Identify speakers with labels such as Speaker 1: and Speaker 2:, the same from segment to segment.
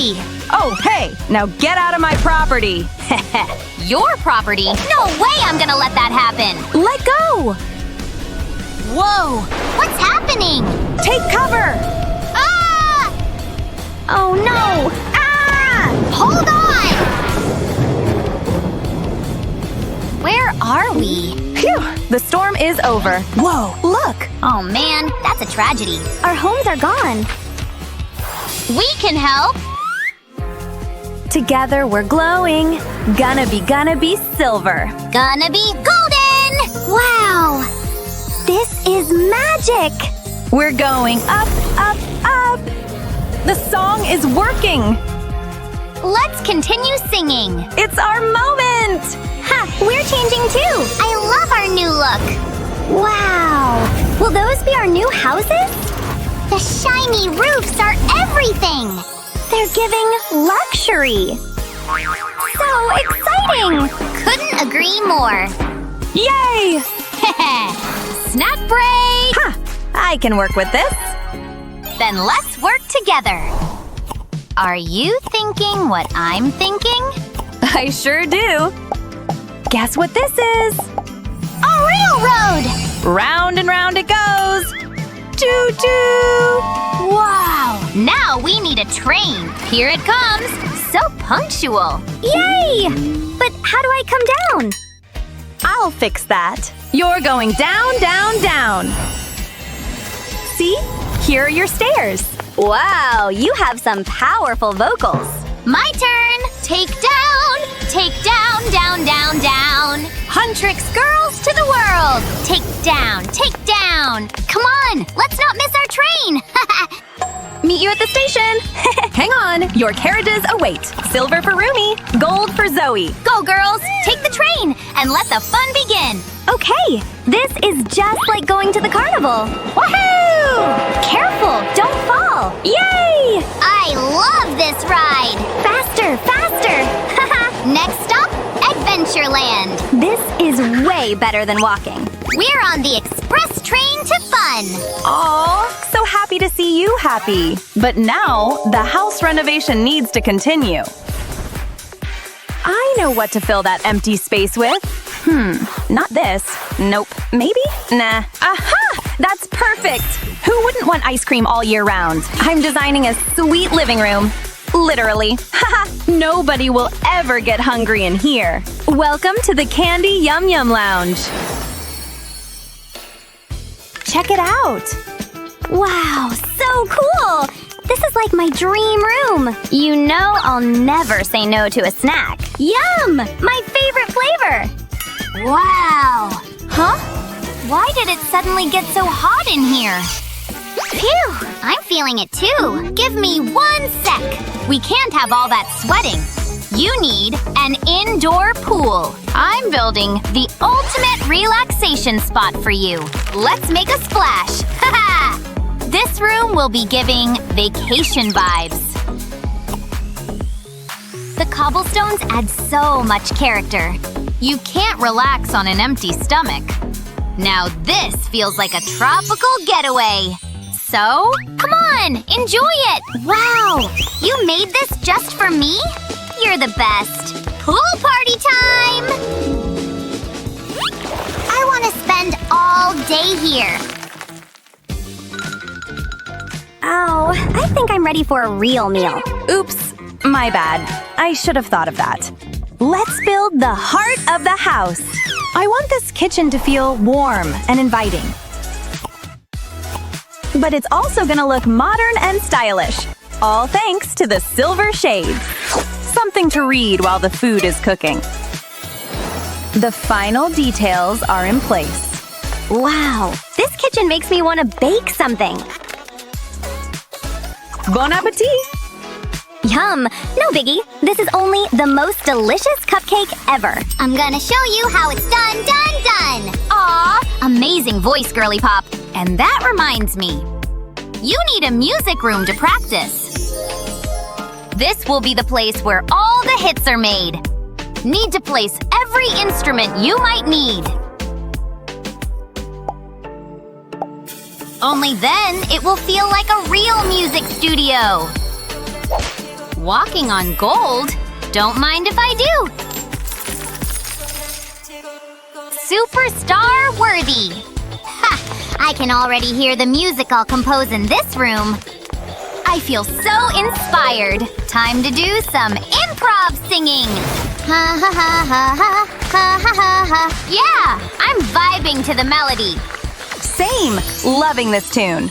Speaker 1: Zoey!
Speaker 2: Oh, hey! Now get out of my property!
Speaker 1: Your property? No way I'm gonna let that happen!
Speaker 2: Let go!
Speaker 1: Whoa! What's happening?
Speaker 2: Take cover!
Speaker 1: Ah!
Speaker 2: Oh no! Ah!
Speaker 1: Hold on! Where are we?
Speaker 2: Phew! The storm is over. Whoa, look!
Speaker 1: Oh man, that's a tragedy.
Speaker 3: Our homes are gone.
Speaker 1: We can help!
Speaker 2: Together we're glowing. Gonna be silver.
Speaker 1: Gonna be golden!
Speaker 3: Wow! This is magic!
Speaker 2: We're going up, up, up! The song is working!
Speaker 1: Let's continue singing!
Speaker 2: It's our moment!
Speaker 3: Ha! We're changing too!
Speaker 1: I love our new look!
Speaker 3: Wow! Will those be our new houses?
Speaker 1: The shiny roofs are everything!
Speaker 3: They're giving luxury! So exciting!
Speaker 1: Couldn't agree more!
Speaker 2: Yay!
Speaker 1: Snack break!
Speaker 2: Ha! I can work with this.
Speaker 1: Then let's work together! Are you thinking what I'm thinking?
Speaker 2: I sure do. Guess what this is?
Speaker 1: A railroad!
Speaker 2: Round and round it goes. Choo-choo!
Speaker 1: Wow! Now we need a train. Here it comes. So punctual.
Speaker 3: Yay! But how do I come down?
Speaker 2: I'll fix that. You're going down, down, down. See? Here are your stairs.
Speaker 3: Wow, you have some powerful vocals.
Speaker 1: My turn! Take down, down, down, down. Huntrix girls to the world! Take down, take down. Come on, let's not miss our train!
Speaker 2: Meet you at the station. Hang on, your carriages await. Silver for Rumi, gold for Zoey.
Speaker 1: Go girls, take the train and let the fun begin.
Speaker 3: Okay, this is just like going to the carnival.
Speaker 2: Woohoo!
Speaker 3: Careful, don't fall.
Speaker 2: Yay!
Speaker 1: I love this ride.
Speaker 3: Faster, faster.
Speaker 1: Next stop, Adventureland.
Speaker 3: This is way better than walking.
Speaker 1: We're on the express train to fun.
Speaker 2: Aw, so happy to see you happy. But now, the house renovation needs to continue. I know what to fill that empty space with. Not this. Nope. Maybe? Nah. Aha! That's perfect! Who wouldn't want ice cream all year round? I'm designing a sweet living room. Literally. Haha! Nobody will ever get hungry in here. Welcome to the Candy Yum Yum Lounge. Check it out.
Speaker 3: Wow, so cool! This is like my dream room. You know I'll never say no to a snack. Yum! My favorite flavor!
Speaker 1: Wow.
Speaker 3: Huh?
Speaker 1: Why did it suddenly get so hot in here? Phew, I'm feeling it too. Give me 1 sec. We can't have all that sweating. You need an indoor pool. I'm building the ultimate relaxation spot for you. Let's make a splash. Haha! This room will be giving vacation vibes. The cobblestones add so much character. You can't relax on an empty stomach. Now this feels like a tropical getaway. So, come on, enjoy it! Wow! You made this just for me? You're the best! Pool party time! I want to spend all day here.
Speaker 3: Ow, I think I'm ready for a real meal.
Speaker 2: Oops, my bad. I should have thought of that. Let's build the heart of the house. I want this kitchen to feel warm and inviting. But it's also gonna look modern and stylish. All thanks to the silver shades. Something to read while the food is cooking. The final details are in place.
Speaker 3: Wow, this kitchen makes me want to bake something.
Speaker 2: Bon appetit!
Speaker 3: Yum! No biggie. This is only the most delicious cupcake ever.
Speaker 1: I'm gonna show you how it's done. Aw, amazing voice, girly pop. And that reminds me, you need a music room to practice. This will be the place where all the hits are made. Need to place every instrument you might need. Only then it will feel like a real music studio. Walking on gold? Don't mind if I do. Superstar worthy. Ha! I can already hear the music I'll compose in this room. I feel so inspired. Time to do some improv singing. Ha ha ha ha ha ha ha ha ha. Yeah, I'm vibing to the melody.
Speaker 2: Same. Loving this tune.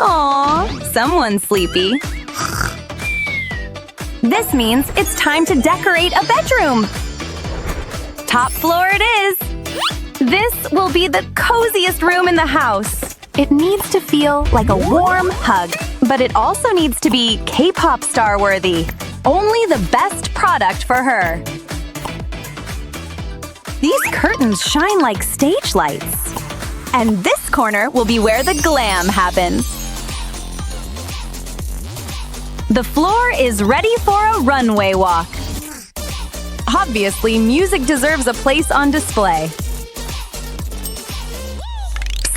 Speaker 2: Aw, someone's sleepy. This means it's time to decorate a bedroom. Top floor it is. This will be the coziest room in the house. It needs to feel like a warm hug, but it also needs to be K-pop star worthy. Only the best product for her. These curtains shine like stage lights. And this corner will be where the glam happens. The floor is ready for a runway walk. Obviously, music deserves a place on display.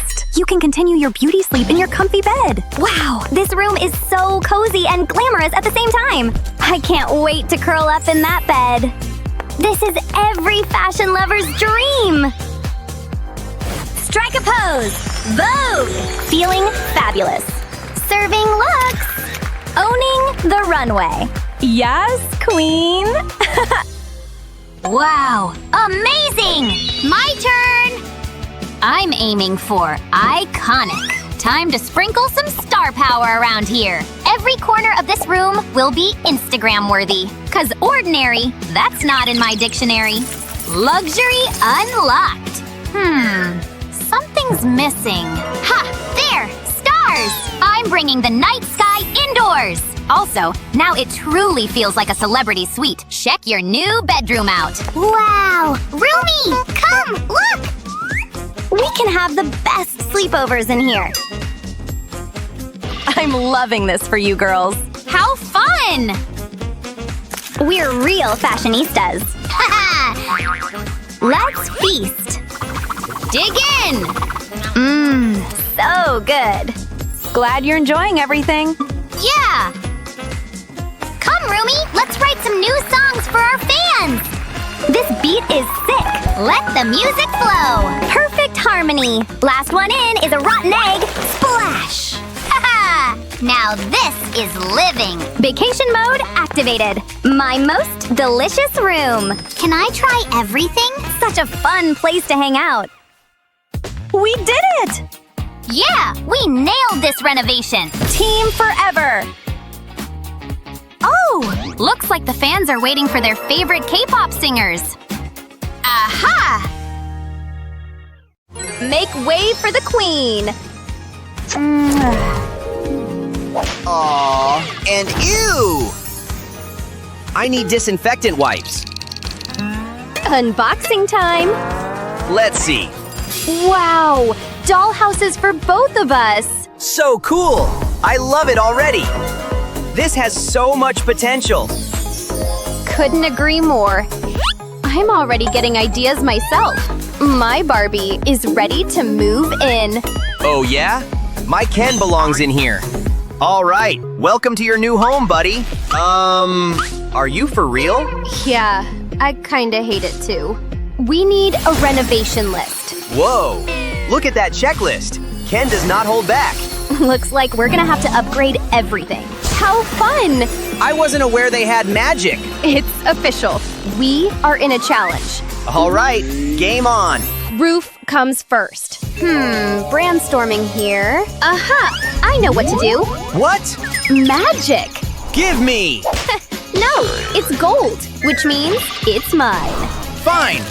Speaker 2: Psst, you can continue your beauty sleep in your comfy bed.
Speaker 3: Wow, this room is so cozy and glamorous at the same time. I can't wait to curl up in that bed. This is every fashion lover's dream. Strike a pose. Vogue. Feeling fabulous. Serving looks. Owning the runway.
Speaker 2: Yes, queen.
Speaker 1: Wow, amazing! My turn! I'm aiming for iconic. Time to sprinkle some star power around here. Every corner of this room will be Instagram worthy. 'Cause ordinary, that's not in my dictionary. Luxury unlocked. Something's missing. Ha! There! Stars! I'm bringing the night sky indoors! Also, now it truly feels like a celebrity suite. Check your new bedroom out.
Speaker 3: Wow! Rumi! Come! Look! We can have the best sleepovers in here.
Speaker 2: I'm loving this for you girls.
Speaker 1: How fun!
Speaker 3: We're real fashionistas. Let's feast.
Speaker 1: Dig in!
Speaker 3: So good.
Speaker 2: Glad you're enjoying everything.
Speaker 1: Yeah! Come, Rumi! Let's write some new songs for our fans!
Speaker 3: This beat is sick.
Speaker 1: Let the music flow!
Speaker 3: Perfect harmony. Last one in is a rotten egg. Splash!
Speaker 1: Haha! Now this is living!
Speaker 3: Vacation mode activated. My most delicious room.
Speaker 1: Can I try everything?
Speaker 3: Such a fun place to hang out.
Speaker 2: We did it!
Speaker 1: Yeah! We nailed this renovation!
Speaker 2: Team forever!
Speaker 1: Oh! Looks like the fans are waiting for their favorite K-pop singers. Aha!
Speaker 3: Make way for the queen.
Speaker 4: Aw, and ew! I need disinfectant wipes.
Speaker 3: Unboxing time.
Speaker 4: Let's see.
Speaker 3: Wow! Dollhouses for both of us.
Speaker 4: So cool! I love it already. This has so much potential.
Speaker 3: Couldn't agree more. I'm already getting ideas myself. My Barbie is ready to move in.
Speaker 4: Oh yeah? My Ken belongs in here. All right, welcome to your new home, buddy. Are you for real?
Speaker 3: Yeah, I kinda hate it too. We need a renovation list.
Speaker 4: Whoa, look at that checklist. Ken does not hold back.
Speaker 3: Looks like we're gonna have to upgrade everything. How fun!
Speaker 4: I wasn't aware they had magic.
Speaker 3: It's official. We are in a challenge.
Speaker 4: All right, game on.
Speaker 3: Roof comes first. Brainstorming here. Aha! I know what to do.
Speaker 4: What?
Speaker 3: Magic!
Speaker 4: Give me!
Speaker 3: No, it's gold, which means it's mine.
Speaker 4: Fine.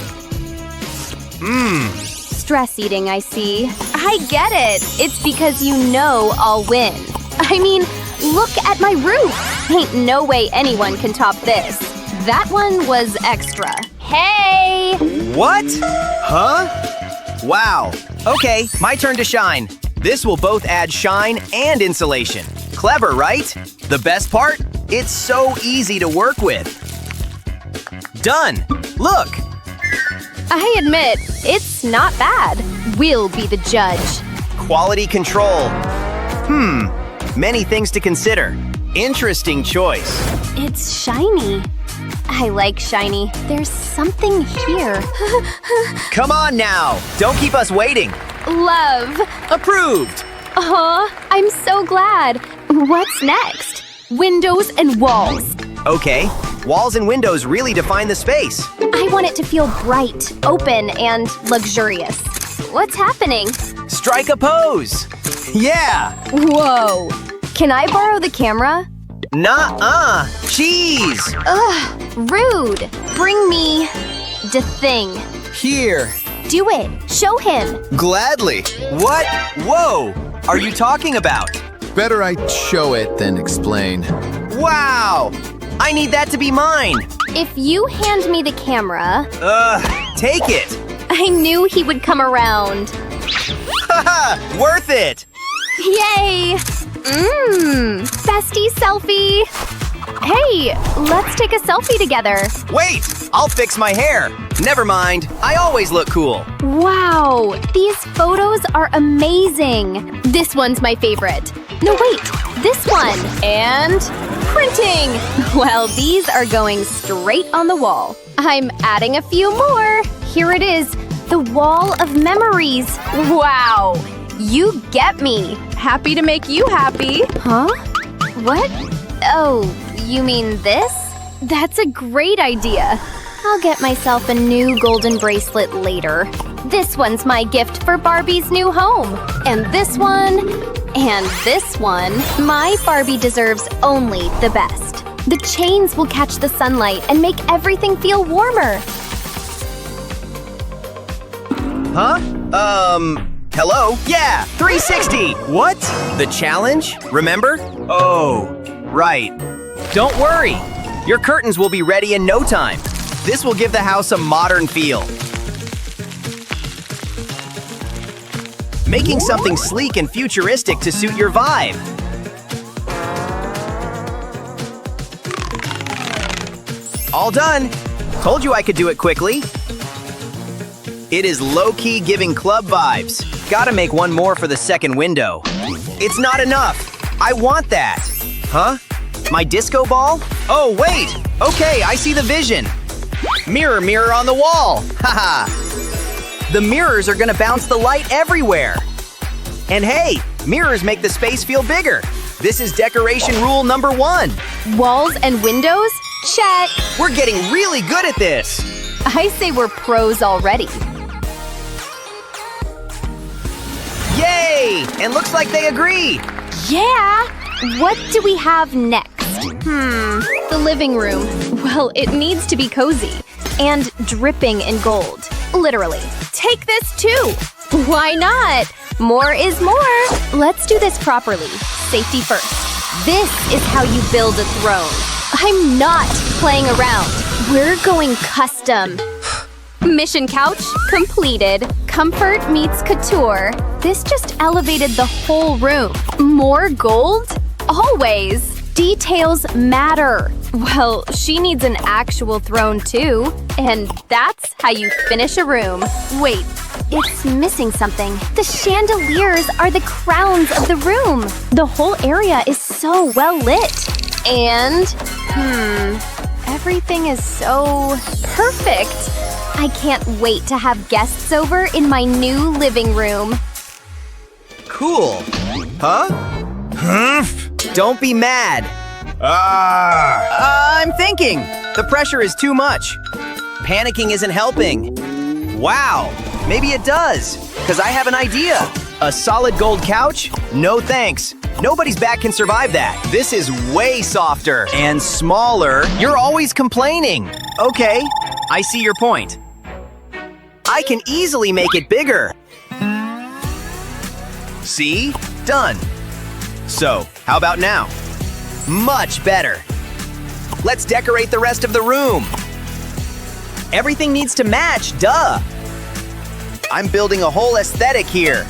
Speaker 3: Stress eating, I see. I get it. It's because you know I'll win. I mean, look at my roof. Ain't no way anyone can top this. That one was extra. Hey!
Speaker 4: What? Huh? Wow. Okay, my turn to shine. This will both add shine and insulation. Clever, right? The best part? It's so easy to work with. Done. Look.
Speaker 3: I admit, it's not bad. We'll be the judge.
Speaker 4: Quality control. Many things to consider. Interesting choice.
Speaker 3: It's shiny. I like shiny. There's something here.
Speaker 4: Come on now. Don't keep us waiting.
Speaker 3: Love.
Speaker 4: Approved.
Speaker 3: I'm so glad. What's next? Windows and walls.
Speaker 4: Okay. Walls and windows really define the space.
Speaker 3: I want it to feel bright, open, and luxurious. What's happening?
Speaker 4: Strike a pose. Yeah.
Speaker 3: Whoa. Can I borrow the camera?
Speaker 4: Nuh-uh. Cheese.
Speaker 3: Ugh, rude. Bring me the thing.
Speaker 4: Here.
Speaker 3: Do it. Show him.
Speaker 4: Gladly. What? Whoa. Are you talking about?
Speaker 5: Better I show it than explain.
Speaker 4: Wow. I need that to be mine.
Speaker 3: If you hand me the camera,
Speaker 4: Take it.
Speaker 3: I knew he would come around.
Speaker 4: Haha, worth it.
Speaker 3: Yay! Bestie selfie. Hey, let's take a selfie together.
Speaker 4: Wait, I'll fix my hair. Never mind, I always look cool.
Speaker 3: Wow, these photos are amazing. This one's my favorite. No, wait, this one. And printing. Well, these are going straight on the wall. I'm adding a few more. Here it is, the wall of memories. Wow, you get me. Happy to make you happy. Huh? What? Oh, you mean this? That's a great idea. I'll get myself a new golden bracelet later. This one's my gift for Barbie's new home. And this one, and this one. My Barbie deserves only the best. The chains will catch the sunlight and make everything feel warmer.
Speaker 4: Huh? Hello? Yeah, 360. What? The challenge? Remember? Oh, right. Don't worry. Your curtains will be ready in no time. This will give the house a modern feel. Making something sleek and futuristic to suit your vibe. All done. Told you I could do it quickly. It is low-key giving club vibes. Gotta make one more for the second window. It's not enough. I want that. Huh? My disco ball? Oh, wait. Okay, I see the vision. Mirror, mirror on the wall. Haha. The mirrors are gonna bounce the light everywhere. And hey, mirrors make the space feel bigger. This is decoration rule number 1.
Speaker 3: Walls and windows? Check.
Speaker 4: We're getting really good at this.
Speaker 3: I say we're pros already.
Speaker 4: Yay! And looks like they agree.
Speaker 3: Yeah! What do we have next? The living room. Well, it needs to be cozy and dripping in gold. Literally. Take this too! Why not? More is more. Let's do this properly. Safety first. This is how you build a throne. I'm not playing around. We're going custom. Mission couch completed. Comfort meets couture. This just elevated the whole room. More gold? Always. Details matter. Well, she needs an actual throne too. And that's how you finish a room. Wait, it's missing something. The chandeliers are the crowns of the room. The whole area is so well lit. And, everything is so perfect. I can't wait to have guests over in my new living room.
Speaker 4: Cool. Huh? Don't be mad. I'm thinking. The pressure is too much. Panicking isn't helping. Wow. Maybe it does. Because I have an idea. A solid gold couch? No thanks. Nobody's back can survive that. This is way softer and smaller. You're always complaining. Okay, I see your point. I can easily make it bigger. See? Done. So, how about now? Much better. Let's decorate the rest of the room. Everything needs to match, duh. I'm building a whole aesthetic here.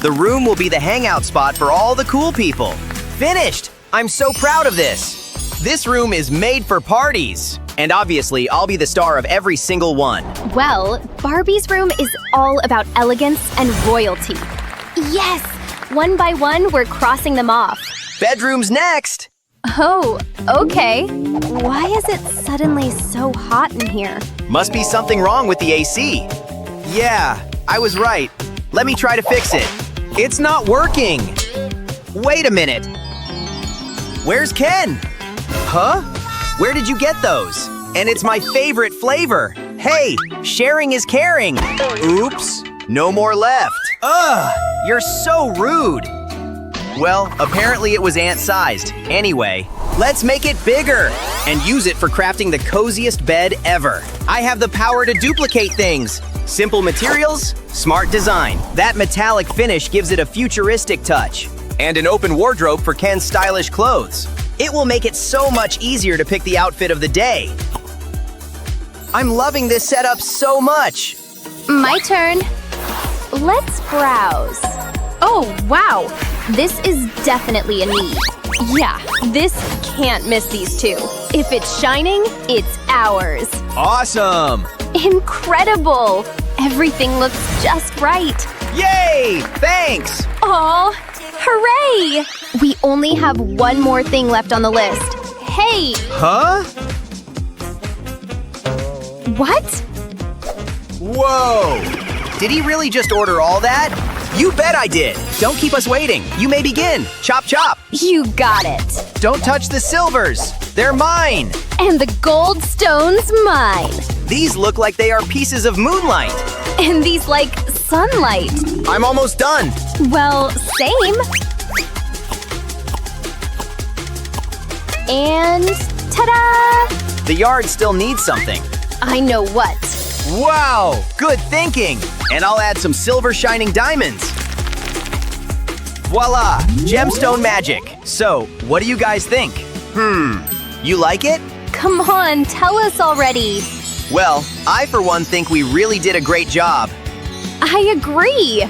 Speaker 4: The room will be the hangout spot for all the cool people. Finished! I'm so proud of this. This room is made for parties. And obviously, I'll be the star of every single one.
Speaker 3: Well, Barbie's room is all about elegance and royalty. Yes! One by one, we're crossing them off.
Speaker 4: Bedroom's next.
Speaker 3: Oh, okay. Why is it suddenly so hot in here?
Speaker 4: Must be something wrong with the AC. Yeah, I was right. Let me try to fix it. It's not working. Wait a minute. Where's Ken? Huh? Where did you get those? And it's my favorite flavor. Hey, sharing is caring. Oops, no more left. Ugh, you're so rude. Well, apparently it was ant-sized. Anyway, let's make it bigger and use it for crafting the coziest bed ever. I have the power to duplicate things. Simple materials, smart design. That metallic finish gives it a futuristic touch. And an open wardrobe for Ken's stylish clothes. It will make it so much easier to pick the outfit of the day. I'm loving this setup so much.
Speaker 3: My turn. Let's browse. Oh, wow. This is definitely a need. Yeah, this can't miss these two. If it's shining, it's ours.
Speaker 4: Awesome!
Speaker 3: Incredible! Everything looks just right.
Speaker 4: Yay! Thanks!
Speaker 3: Aw, hooray! We only have one more thing left on the list. Hey!
Speaker 4: Huh?
Speaker 3: What?
Speaker 4: Whoa! Did he really just order all that? You bet I did! Don't keep us waiting. You may begin. Chop chop!
Speaker 3: You got it.
Speaker 4: Don't touch the silvers. They're mine!
Speaker 3: And the gold stone's mine.
Speaker 4: These look like they are pieces of moonlight.
Speaker 3: And these like sunlight.
Speaker 4: I'm almost done.
Speaker 3: Well, same. And ta-da!
Speaker 4: The yard still needs something.
Speaker 3: I know what.
Speaker 4: Wow! Good thinking! And I'll add some silver shining diamonds. Voila! Gemstone magic. So, what do you guys think? You like it?
Speaker 3: Come on, tell us already.
Speaker 4: Well, I for one think we really did a great job.
Speaker 3: I agree.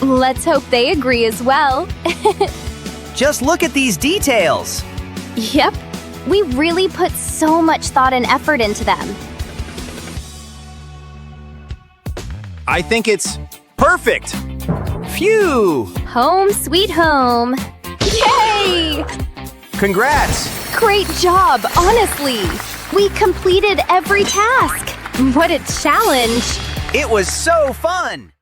Speaker 3: Let's hope they agree as well.
Speaker 4: Just look at these details.
Speaker 3: Yep. We really put so much thought and effort into them.
Speaker 4: I think it's perfect. Phew!
Speaker 3: Home sweet home. Yay!
Speaker 4: Congrats!
Speaker 3: Great job, honestly. We completed every task. What a challenge.
Speaker 4: It was so fun!